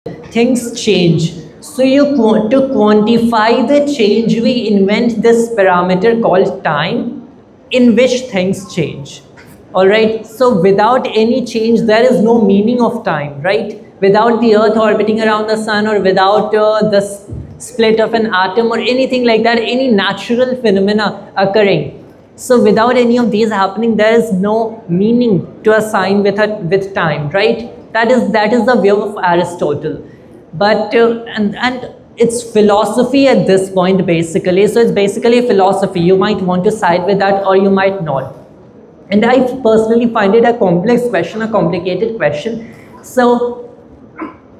things change. So to quantify the change, we invent this parameter called time, in which things change. All right. So without any change, there is no meaning of time, right? Without the Earth orbiting around the Sun, or without the split of an atom or anything like that, any natural phenomena occurring. So without any of these happening, there is no meaning to assign with time, right? That is the view of Aristotle. But and it's philosophy at this point basically. So it's basically a philosophy. You might want to side with that or you might not. And I personally find it a complex question, a complicated question. So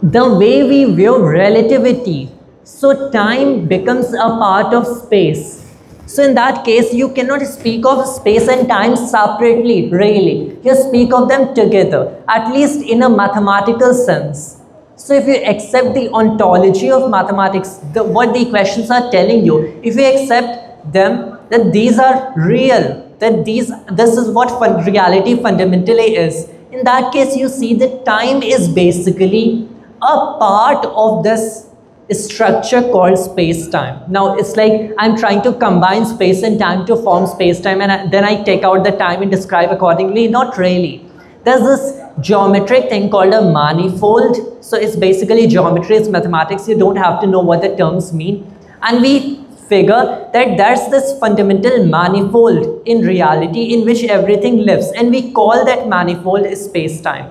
the way we view relativity, so time becomes a part of space. So in that case, you cannot speak of space and time separately, really. You speak of them together, at least in a mathematical sense. So if you accept the ontology of mathematics, what the equations are telling you, if you accept them, that these are real, that this is what reality fundamentally is, in that case you see that time is basically a part of this structure called space-time. Now it's like I'm trying to combine space and time to form space-time, and then I take out the time and describe accordingly. Not really. There's this geometric thing called a manifold. So it's basically geometry, it's mathematics. You don't have to know what the terms mean. And we figure that there's this fundamental manifold in reality in which everything lives, and we call that manifold space-time.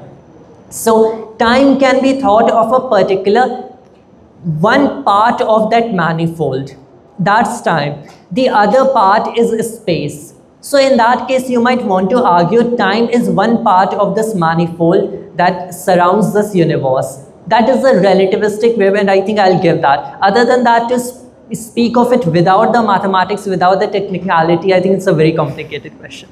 So time can be thought of a particular one part of that manifold. That's time. The other part is space. So in that case, you might want to argue time is one part of this manifold that surrounds this universe. That is a relativistic way, and I think I'll give that. Other than that, to speak of it without the mathematics, without the technicality, I think it's a very complicated question.